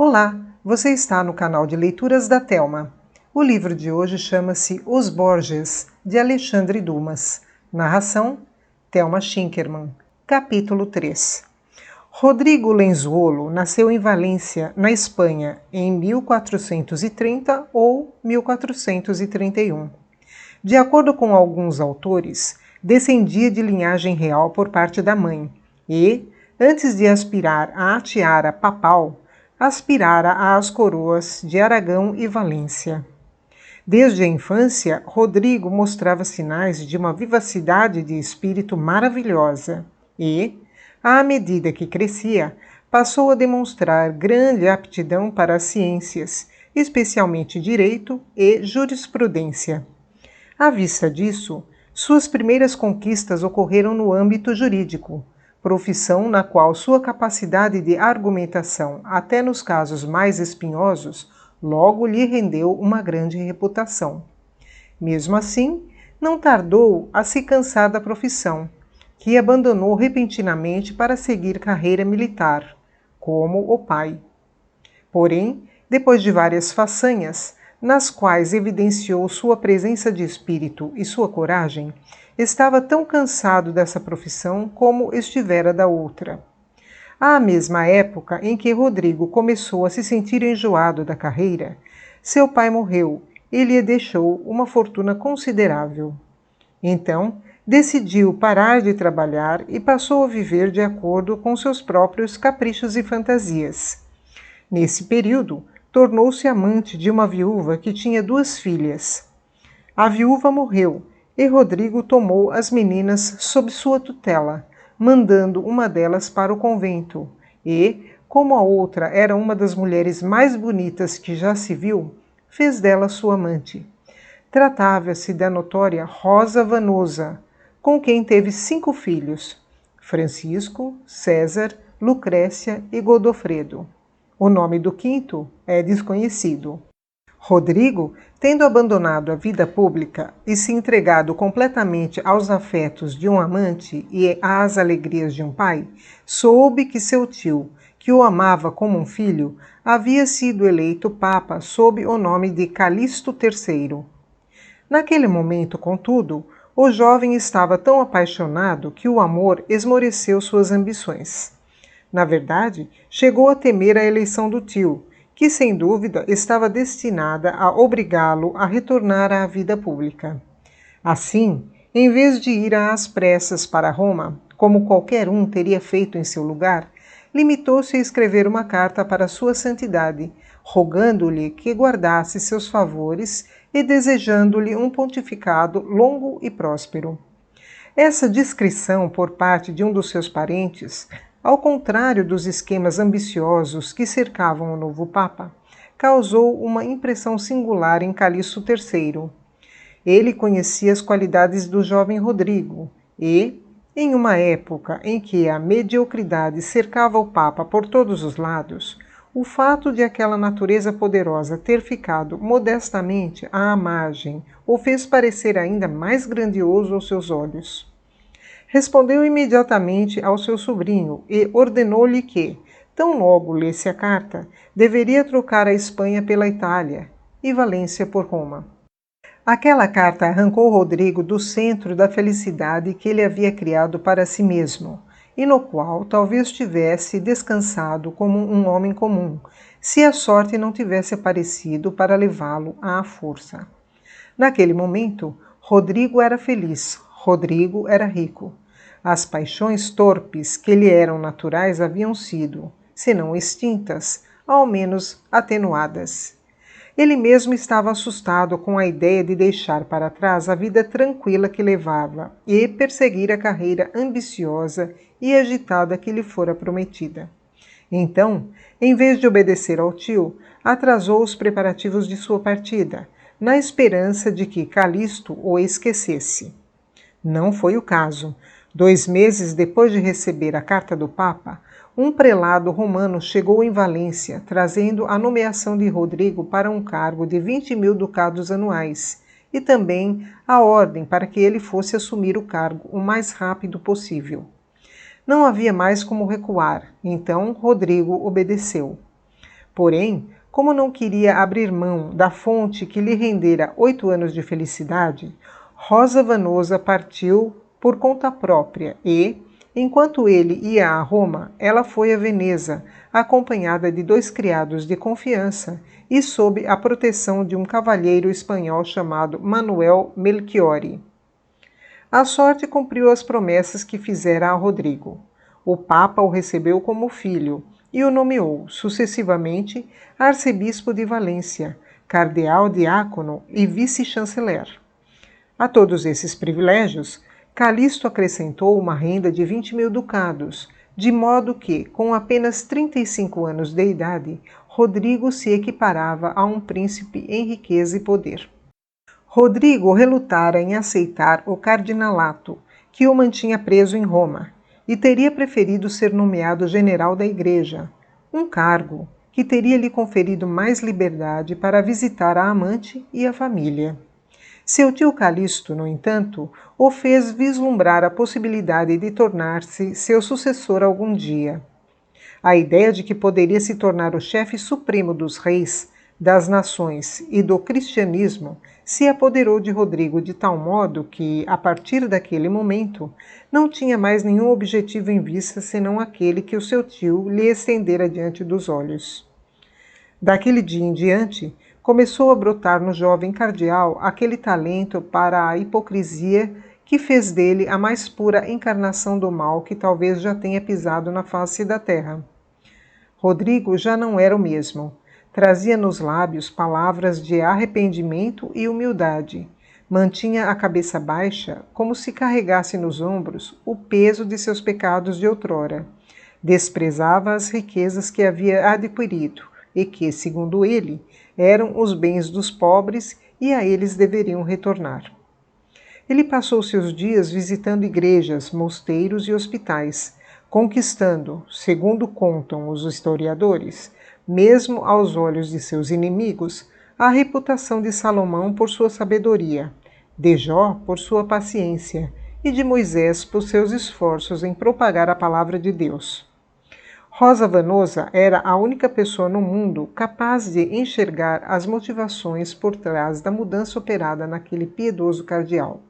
Olá, você está no canal de Leituras da Thelma. O livro de hoje chama-se Os Borges, de Alexandre Dumas. Narração, Thelma Schinkermann. Capítulo 3. Rodrigo Lenzuolo nasceu em Valência, na Espanha, em 1430 ou 1431. De acordo com alguns autores, descendia de linhagem real por parte da mãe e, antes de aspirar à tiara papal, aspirara às coroas de Aragão e Valência. Desde a infância, Rodrigo mostrava sinais de uma vivacidade de espírito maravilhosa e, à medida que crescia, passou a demonstrar grande aptidão para as ciências, especialmente direito e jurisprudência. À vista disso, suas primeiras conquistas ocorreram no âmbito jurídico, profissão na qual sua capacidade de argumentação, até nos casos mais espinhosos, logo lhe rendeu uma grande reputação. Mesmo assim, não tardou a se cansar da profissão, que abandonou repentinamente para seguir carreira militar, como o pai. Porém, depois de várias façanhas, nas quais evidenciou sua presença de espírito e sua coragem, estava tão cansado dessa profissão como estivera da outra. À mesma época em que Rodrigo começou a se sentir enjoado da carreira, seu pai morreu e lhe deixou uma fortuna considerável. Então, decidiu parar de trabalhar e passou a viver de acordo com seus próprios caprichos e fantasias. Nesse período, tornou-se amante de uma viúva que tinha 2 filhas. A viúva morreu e Rodrigo tomou as meninas sob sua tutela, mandando uma delas para o convento e, como a outra era uma das mulheres mais bonitas que já se viu, fez dela sua amante. Tratava-se da notória Rosa Vanosa, com quem teve 5 filhos, Francisco, César, Lucrécia e Godofredo. O nome do quinto é desconhecido. Rodrigo, tendo abandonado a vida pública e se entregado completamente aos afetos de um amante e às alegrias de um pai, soube que seu tio, que o amava como um filho, havia sido eleito papa sob o nome de Calixto III. Naquele momento, contudo, o jovem estava tão apaixonado que o amor esmoreceu suas ambições. Na verdade, chegou a temer a eleição do tio, que sem dúvida estava destinada a obrigá-lo a retornar à vida pública. Assim, em vez de ir às pressas para Roma, como qualquer um teria feito em seu lugar, limitou-se a escrever uma carta para sua santidade, rogando-lhe que guardasse seus favores e desejando-lhe um pontificado longo e próspero. Essa discrição por parte de um dos seus parentes, ao contrário dos esquemas ambiciosos que cercavam o novo Papa, causou uma impressão singular em Calixto III. Ele conhecia as qualidades do jovem Rodrigo e, em uma época em que a mediocridade cercava o Papa por todos os lados, o fato de aquela natureza poderosa ter ficado modestamente à margem o fez parecer ainda mais grandioso aos seus olhos. Respondeu imediatamente ao seu sobrinho e ordenou-lhe que, tão logo lesse a carta, deveria trocar a Espanha pela Itália e Valência por Roma. Aquela carta arrancou Rodrigo do centro da felicidade que ele havia criado para si mesmo, e no qual talvez tivesse descansado como um homem comum, se a sorte não tivesse aparecido para levá-lo à força. Naquele momento, Rodrigo era feliz, Rodrigo era rico. As paixões torpes que lhe eram naturais haviam sido, se não extintas, ao menos atenuadas. Ele mesmo estava assustado com a ideia de deixar para trás a vida tranquila que levava e perseguir a carreira ambiciosa e agitada que lhe fora prometida. Então, em vez de obedecer ao tio, atrasou os preparativos de sua partida, na esperança de que Calixto o esquecesse. Não foi o caso. 2 meses depois de receber a carta do Papa, um prelado romano chegou em Valência, trazendo a nomeação de Rodrigo para um cargo de 20.000 ducados anuais e também a ordem para que ele fosse assumir o cargo o mais rápido possível. Não havia mais como recuar, então Rodrigo obedeceu. Porém, como não queria abrir mão da fonte que lhe rendera 8 anos de felicidade, Rosa Vanosa partiu por conta própria e, enquanto ele ia a Roma, ela foi a Veneza, acompanhada de 2 criados de confiança e sob a proteção de um cavalheiro espanhol chamado Manuel Melchiori. A sorte cumpriu as promessas que fizera a Rodrigo. O Papa o recebeu como filho e o nomeou, sucessivamente, arcebispo de Valência, cardeal diácono e vice-chanceler. A todos esses privilégios, Calixto acrescentou uma renda de 20.000 ducados, de modo que, com apenas 35 anos de idade, Rodrigo se equiparava a um príncipe em riqueza e poder. Rodrigo relutara em aceitar o cardinalato, que o mantinha preso em Roma, e teria preferido ser nomeado general da Igreja, um cargo que teria lhe conferido mais liberdade para visitar a amante e a família. Seu tio Calixto, no entanto, o fez vislumbrar a possibilidade de tornar-se seu sucessor algum dia. A ideia de que poderia se tornar o chefe supremo dos reis, das nações e do cristianismo se apoderou de Rodrigo de tal modo que, a partir daquele momento, não tinha mais nenhum objetivo em vista senão aquele que o seu tio lhe estendera diante dos olhos. Daquele dia em diante, começou a brotar no jovem cardeal aquele talento para a hipocrisia que fez dele a mais pura encarnação do mal que talvez já tenha pisado na face da terra. Rodrigo já não era o mesmo. Trazia nos lábios palavras de arrependimento e humildade. Mantinha a cabeça baixa, como se carregasse nos ombros o peso de seus pecados de outrora. Desprezava as riquezas que havia adquirido e que, segundo ele, eram os bens dos pobres e a eles deveriam retornar. Ele passou seus dias visitando igrejas, mosteiros e hospitais, conquistando, segundo contam os historiadores, mesmo aos olhos de seus inimigos, a reputação de Salomão por sua sabedoria, de Jó por sua paciência e de Moisés por seus esforços em propagar a palavra de Deus. Rosa Vanosa era a única pessoa no mundo capaz de enxergar as motivações por trás da mudança operada naquele piedoso cardeal.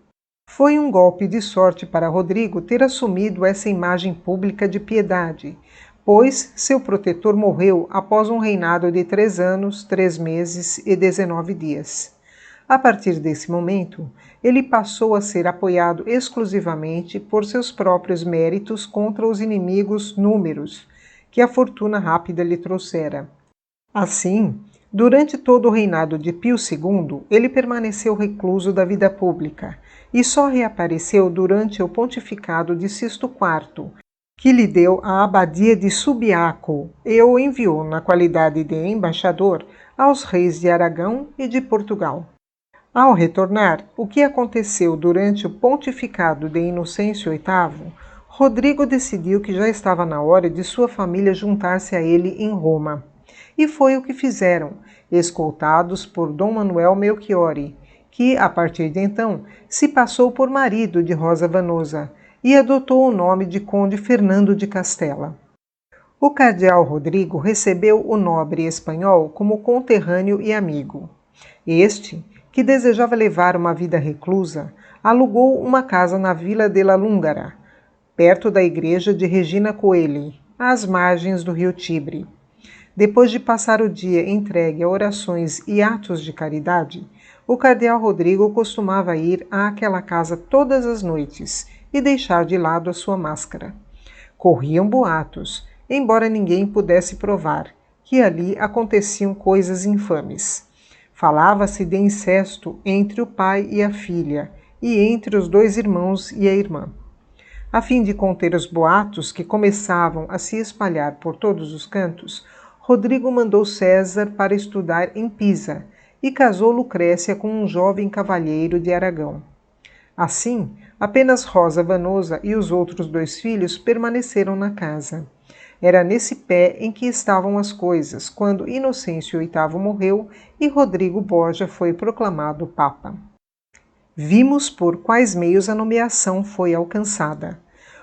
Foi um golpe de sorte para Rodrigo ter assumido essa imagem pública de piedade, pois seu protetor morreu após um reinado de 3 anos, 3 meses e 19 dias. A partir desse momento, ele passou a ser apoiado exclusivamente por seus próprios méritos contra os inimigos números que a fortuna rápida lhe trouxera. Assim, durante todo o reinado de Pio II, ele permaneceu recluso da vida pública e só reapareceu durante o pontificado de Sisto IV, que lhe deu a abadia de Subiaco e o enviou, na qualidade de embaixador, aos reis de Aragão e de Portugal. Ao retornar, o que aconteceu durante o pontificado de Inocêncio VIII, Rodrigo decidiu que já estava na hora de sua família juntar-se a ele em Roma. E foi o que fizeram, escoltados por Dom Manuel Melchiori, que, a partir de então, se passou por marido de Rosa Vanosa e adotou o nome de Conde Fernando de Castela. O cardeal Rodrigo recebeu o nobre espanhol como conterrâneo e amigo. Este, que desejava levar uma vida reclusa, alugou uma casa na Vila de la Lúngara, perto da igreja de Regina Coeli, às margens do rio Tibre. Depois de passar o dia entregue a orações e atos de caridade, o cardeal Rodrigo costumava ir àquela casa todas as noites e deixar de lado a sua máscara. Corriam boatos, embora ninguém pudesse provar, que ali aconteciam coisas infames. Falava-se de incesto entre o pai e a filha, e entre os 2 irmãos e a irmã. A fim de conter os boatos que começavam a se espalhar por todos os cantos, Rodrigo mandou César para estudar em Pisa e casou Lucrécia com um jovem cavalheiro de Aragão. Assim, apenas Rosa Vanosa e os outros 2 filhos permaneceram na casa. Era nesse pé em que estavam as coisas quando Inocêncio VIII morreu e Rodrigo Borgia foi proclamado Papa. Vimos por quais meios a nomeação foi alcançada.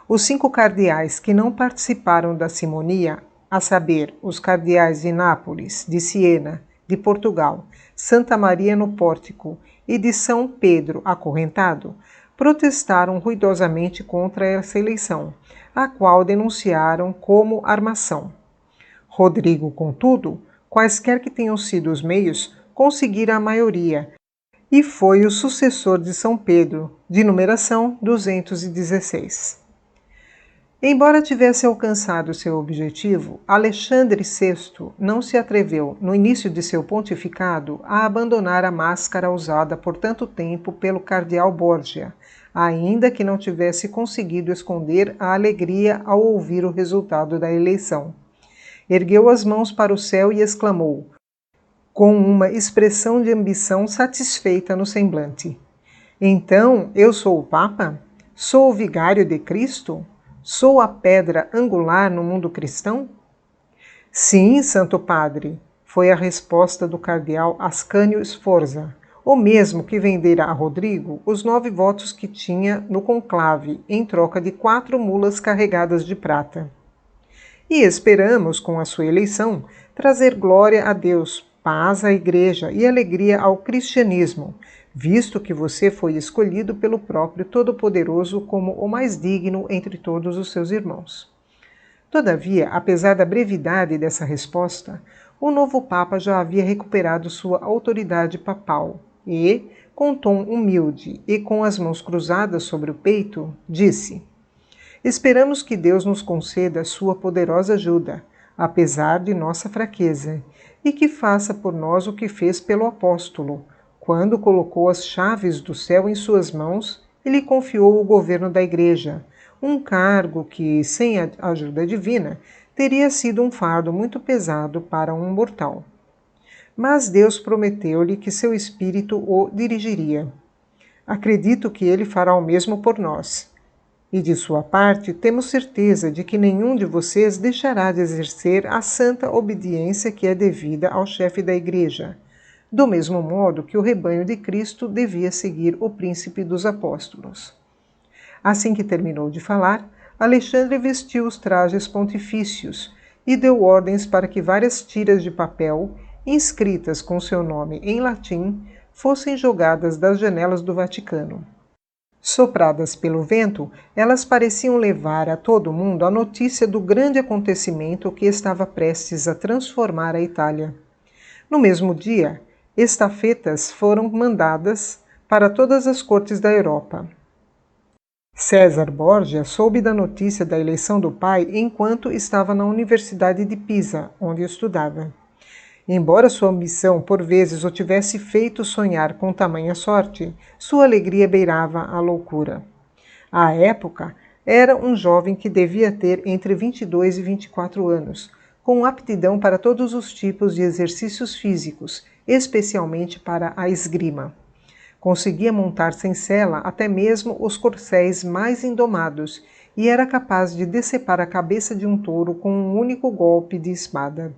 Os 5 cardeais que não participaram da simonia a saber, os cardeais de Nápoles, de Siena, de Portugal, Santa Maria no Pórtico e de São Pedro Acorrentado, protestaram ruidosamente contra essa eleição, a qual denunciaram como armação. Rodrigo, contudo, quaisquer que tenham sido os meios, conseguira a maioria, e foi o sucessor de São Pedro, de numeração 216. Embora tivesse alcançado seu objetivo, Alexandre VI não se atreveu, no início de seu pontificado, a abandonar a máscara usada por tanto tempo pelo cardeal Borgia, ainda que não tivesse conseguido esconder a alegria ao ouvir o resultado da eleição. Ergueu as mãos para o céu e exclamou, com uma expressão de ambição satisfeita no semblante: então, eu sou o Papa? Sou o vigário de Cristo? Sou a pedra angular no mundo cristão? Sim, Santo Padre, foi a resposta do cardeal Ascânio Sforza, o mesmo que vendera a Rodrigo os 9 votos que tinha no conclave, em troca de 4 mulas carregadas de prata. E esperamos, com a sua eleição, trazer glória a Deus, paz à Igreja e alegria ao cristianismo, visto que você foi escolhido pelo próprio Todo-Poderoso como o mais digno entre todos os seus irmãos. Todavia, apesar da brevidade dessa resposta, o novo Papa já havia recuperado sua autoridade papal e, com tom humilde e com as mãos cruzadas sobre o peito, disse: esperamos que Deus nos conceda sua poderosa ajuda, apesar de nossa fraqueza, e que faça por nós o que fez pelo apóstolo, quando colocou as chaves do céu em suas mãos e lhe confiou o governo da Igreja, um cargo que, sem a ajuda divina, teria sido um fardo muito pesado para um mortal. Mas Deus prometeu-lhe que seu Espírito o dirigiria. Acredito que ele fará o mesmo por nós. E de sua parte, temos certeza de que nenhum de vocês deixará de exercer a santa obediência que é devida ao chefe da Igreja, do mesmo modo que o rebanho de Cristo devia seguir o príncipe dos apóstolos. Assim que terminou de falar, Alexandre vestiu os trajes pontifícios e deu ordens para que várias tiras de papel, inscritas com seu nome em latim, fossem jogadas das janelas do Vaticano. Sopradas pelo vento, elas pareciam levar a todo mundo a notícia do grande acontecimento que estava prestes a transformar a Itália. No mesmo dia, estafetas foram mandadas para todas as cortes da Europa. César Borgia soube da notícia da eleição do pai enquanto estava na Universidade de Pisa, onde estudava. Embora sua ambição por vezes o tivesse feito sonhar com tamanha sorte, sua alegria beirava a loucura. À época, era um jovem que devia ter entre 22 e 24 anos, com aptidão para todos os tipos de exercícios físicos, especialmente para a esgrima. Conseguia montar sem sela até mesmo os corcéis mais indomados e era capaz de decepar a cabeça de um touro com um único golpe de espada.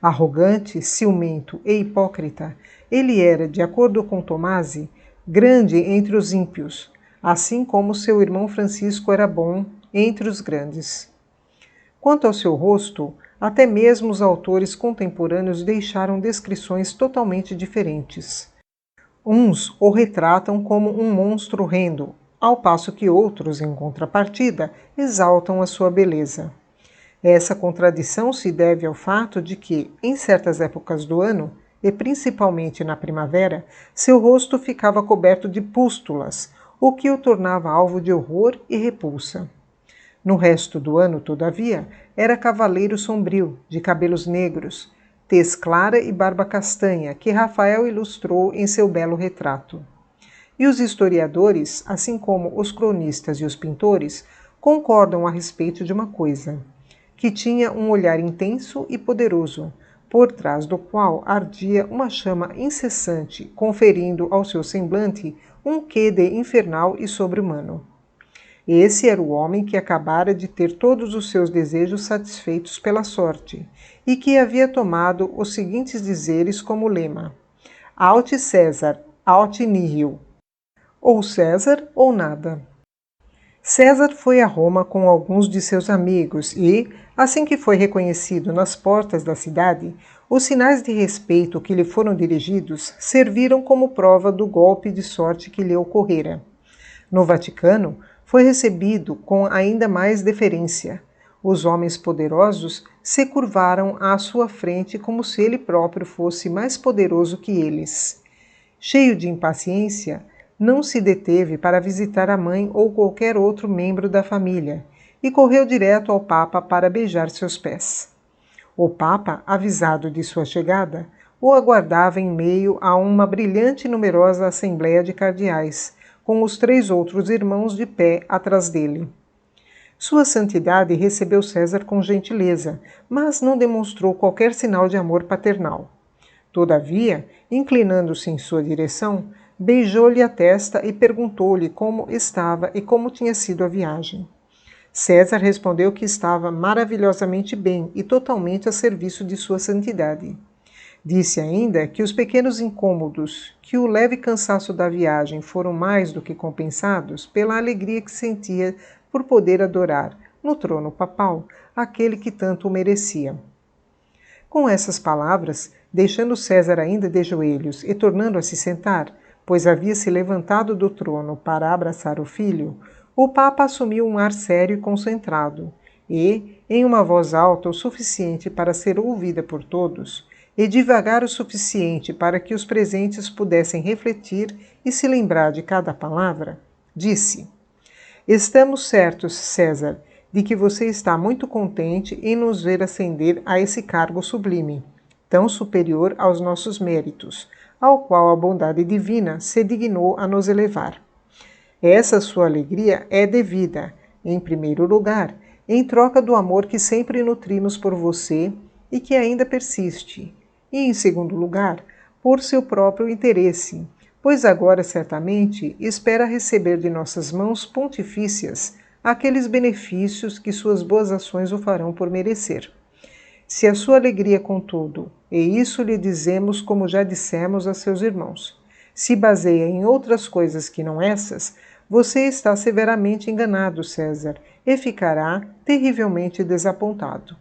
Arrogante, ciumento e hipócrita, ele era, de acordo com Tomasi, grande entre os ímpios, assim como seu irmão Francisco era bom entre os grandes. Quanto ao seu rosto, até mesmo os autores contemporâneos deixaram descrições totalmente diferentes. Uns o retratam como um monstro horrendo, ao passo que outros, em contrapartida, exaltam a sua beleza. Essa contradição se deve ao fato de que, em certas épocas do ano, e principalmente na primavera, seu rosto ficava coberto de pústulas, o que o tornava alvo de horror e repulsa. No resto do ano, todavia, era cavaleiro sombrio, de cabelos negros, tez clara e barba castanha, que Rafael ilustrou em seu belo retrato. E os historiadores, assim como os cronistas e os pintores, concordam a respeito de uma coisa: que tinha um olhar intenso e poderoso, por trás do qual ardia uma chama incessante, conferindo ao seu semblante um quê de infernal e sobre-humano. Esse era o homem que acabara de ter todos os seus desejos satisfeitos pela sorte, e que havia tomado os seguintes dizeres como lema: Aut César, aut nihil, ou César ou nada. César foi a Roma com alguns de seus amigos e, assim que foi reconhecido nas portas da cidade, os sinais de respeito que lhe foram dirigidos serviram como prova do golpe de sorte que lhe ocorrera. No Vaticano, foi recebido com ainda mais deferência. Os homens poderosos se curvaram à sua frente como se ele próprio fosse mais poderoso que eles. Cheio de impaciência, não se deteve para visitar a mãe ou qualquer outro membro da família e correu direto ao Papa para beijar seus pés. O Papa, avisado de sua chegada, o aguardava em meio a uma brilhante e numerosa assembleia de cardeais, com os 3 outros irmãos de pé atrás dele. Sua Santidade recebeu César com gentileza, mas não demonstrou qualquer sinal de amor paternal. Todavia, inclinando-se em sua direção, beijou-lhe a testa e perguntou-lhe como estava e como tinha sido a viagem. César respondeu que estava maravilhosamente bem e totalmente a serviço de sua santidade. Disse ainda que os pequenos incômodos, que o leve cansaço da viagem foram mais do que compensados pela alegria que sentia por poder adorar, no trono papal, aquele que tanto o merecia. Com essas palavras, deixando César ainda de joelhos e tornando a se sentar, pois havia se levantado do trono para abraçar o filho, o Papa assumiu um ar sério e concentrado, e, em uma voz alta o suficiente para ser ouvida por todos, e devagar o suficiente para que os presentes pudessem refletir e se lembrar de cada palavra, disse: Estamos certos, César, de que você está muito contente em nos ver ascender a esse cargo sublime, tão superior aos nossos méritos, ao qual a bondade divina se dignou a nos elevar. Essa sua alegria é devida, em primeiro lugar, em troca do amor que sempre nutrimos por você e que ainda persiste, e, em segundo lugar, por seu próprio interesse, pois agora certamente espera receber de nossas mãos pontifícias aqueles benefícios que suas boas ações o farão por merecer. Se a sua alegria, contudo, e isso lhe dizemos como já dissemos a seus irmãos, se baseia em outras coisas que não essas, você está severamente enganado, César, e ficará terrivelmente desapontado.